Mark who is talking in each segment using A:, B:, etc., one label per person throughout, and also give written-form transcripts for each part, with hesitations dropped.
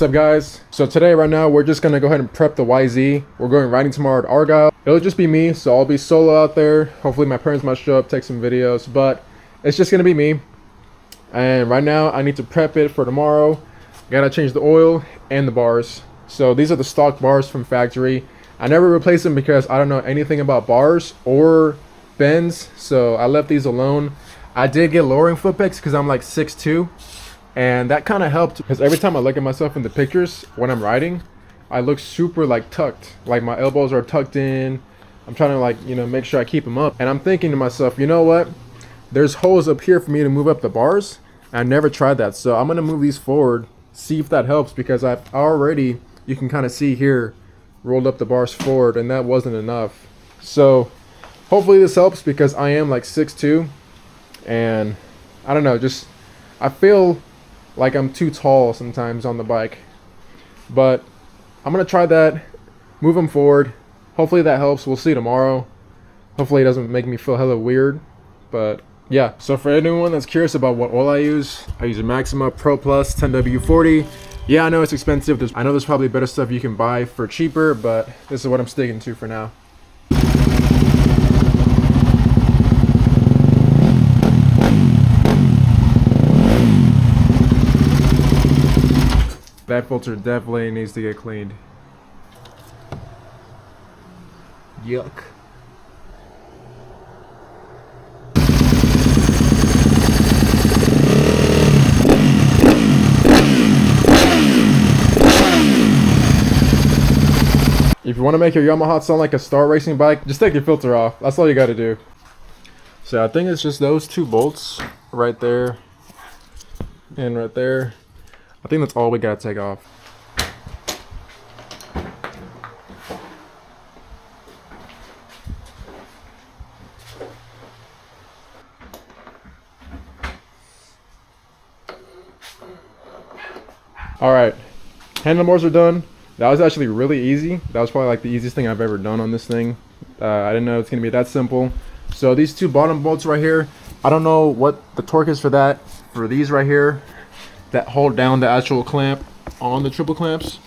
A: What's up, guys? So today, right now, we're just gonna go ahead and prep the YZ. We're going riding tomorrow at Argyle. It'll just be me, so I'll be solo out there. Hopefully my parents might show up, take some videos, but it's just gonna be me. And right now I need to prep it for tomorrow. Gotta change the oil and the bars. So these are the stock bars from factory. I never replaced them because I don't know anything about bars or bends, so I left these alone. I did get lowering foot pegs because I'm like 6'2", and that kind of helped because every time I look at myself in the pictures when I'm riding, I look super like tucked, like my elbows are tucked in. I'm trying to like, make sure I keep them up, and I'm thinking to myself, you know what, there's holes up here for me to move up the bars. I never tried that, so I'm gonna move these forward, see if that helps, because I've already, you can kind of see here, rolled up the bars forward, and that wasn't enough. So hopefully this helps, because I am like 6'2", and I don't know, just I feel like I'm too tall sometimes on the bike. But I'm gonna try that, move them forward. Hopefully that helps. We'll see tomorrow. Hopefully it doesn't make me feel hella weird, but yeah. So for anyone that's curious about what oil I use a Maxima Pro Plus 10W40. Yeah, I know it's expensive. I know there's probably better stuff you can buy for cheaper, but this is what I'm sticking to for now. That filter definitely needs to get cleaned. Yuck. If you want to make your Yamaha sound like a star racing bike, just take your filter off. That's all you got to do. So I think it's just those two bolts right there and right there. I think that's all we gotta take off. All right, handlebars are done. That was actually really easy. That was probably like the easiest thing I've ever done on this thing. I didn't know it's gonna be that simple. So these two bottom bolts right here, I don't know what the torque is for that. For these right here, that hold down the actual clamp on the triple clamps.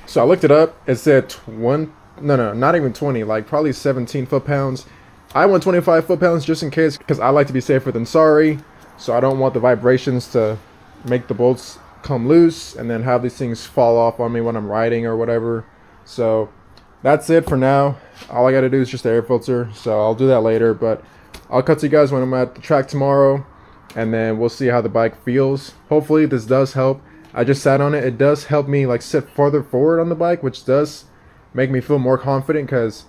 A: So I looked it up. It said not even 20, like probably 17 foot-pounds. I went 25 foot-pounds just in case, because I like to be safer than sorry. So I don't want the vibrations to make the bolts come loose and then have these things fall off on me when I'm riding or whatever. So that's it for now. All I gotta do is just the air filter, so I'll do that later, but I'll cut to you guys when I'm at the track tomorrow, and then we'll see how the bike feels. Hopefully this does help. I just sat on it. It does help me like sit farther forward on the bike, which does make me feel more confident, because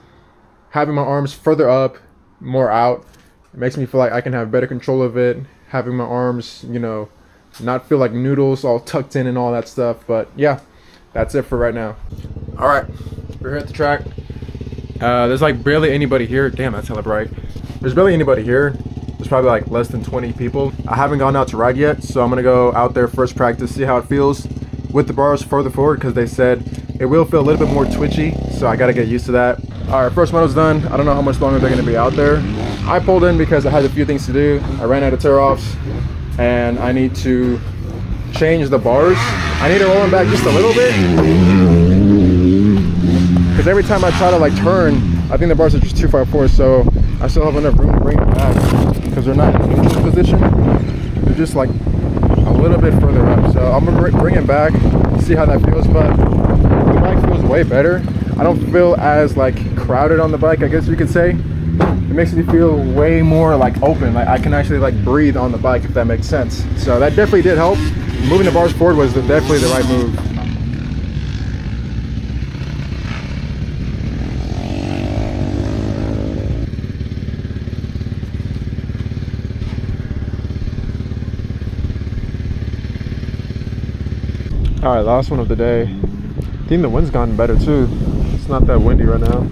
A: having my arms further up, more out, it makes me feel like I can have better control of it. Having my arms, not feel like noodles all tucked in and all that stuff. But yeah, that's it for right now. All right, we're here at the track. There's like barely anybody here. Damn, that's hella bright. There's barely anybody here. There's probably like less than 20 people. I haven't gone out to ride yet, so I'm gonna go out there first practice, see how it feels with the bars further forward, because they said it will feel a little bit more twitchy, so I gotta get used to that. All right, first moto's done. I don't know how much longer they're gonna be out there. I pulled in because I had a few things to do. I ran out of tear-offs, and I need to change the bars. I need to roll them back just a little bit, because every time I try to like turn, I think the bars are just too far forward, so I still have enough room to bring them back, because they're not in neutral position. They're just like a little bit further up. So I'm gonna bring it back, see how that feels. But the bike feels way better. I don't feel as like crowded on the bike, I guess you could say. It makes me feel way more like open. Like I can actually like breathe on the bike, if that makes sense. So that definitely did help. Moving the bars forward was definitely the right move. All right, last one of the day. I think the wind's gotten better too. It's not that windy right now.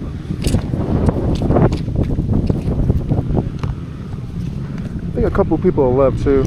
A: I think a couple people have left too.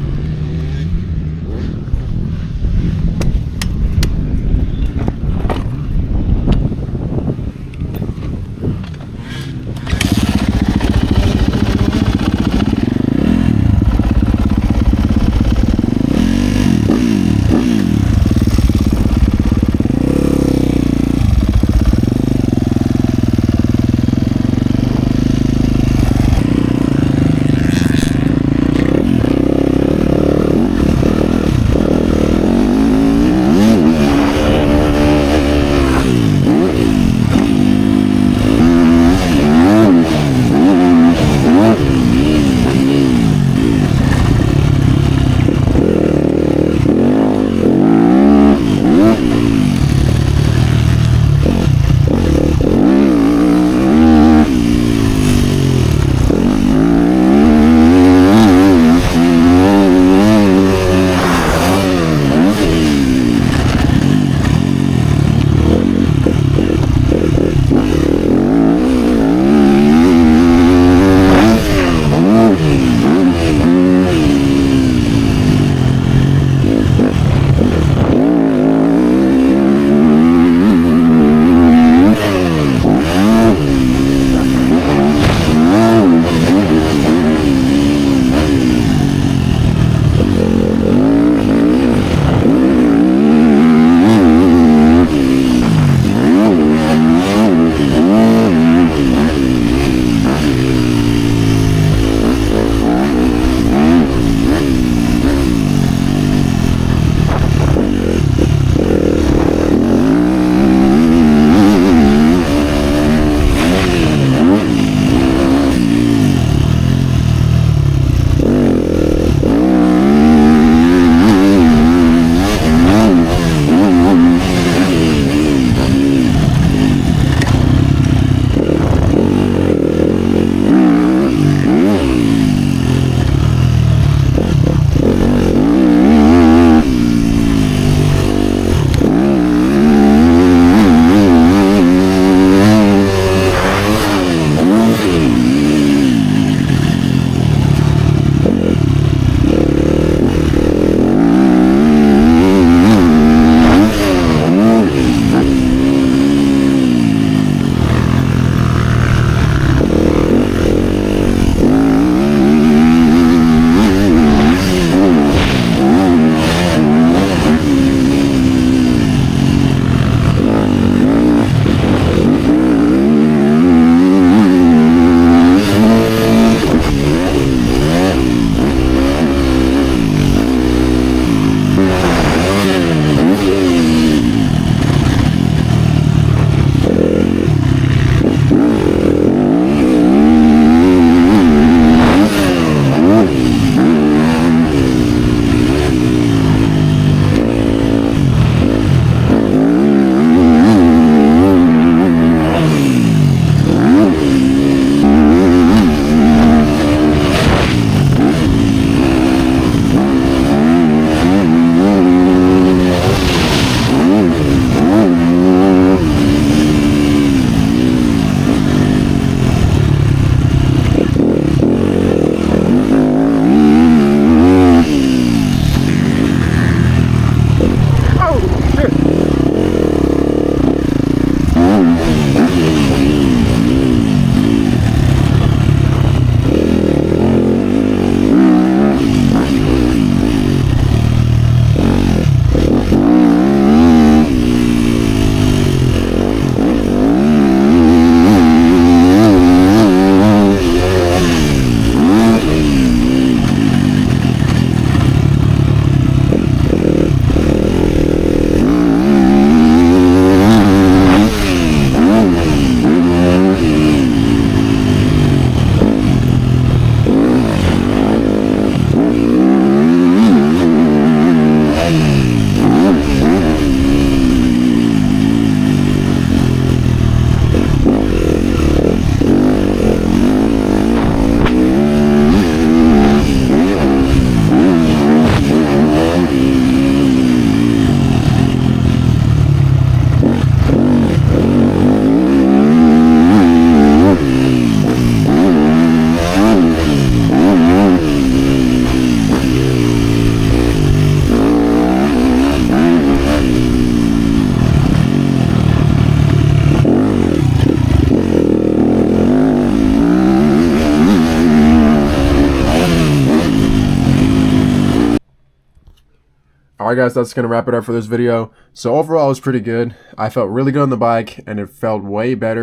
A: Alright guys, that's going to wrap it up for this video. So overall it was pretty good. I felt really good on the bike and it felt way better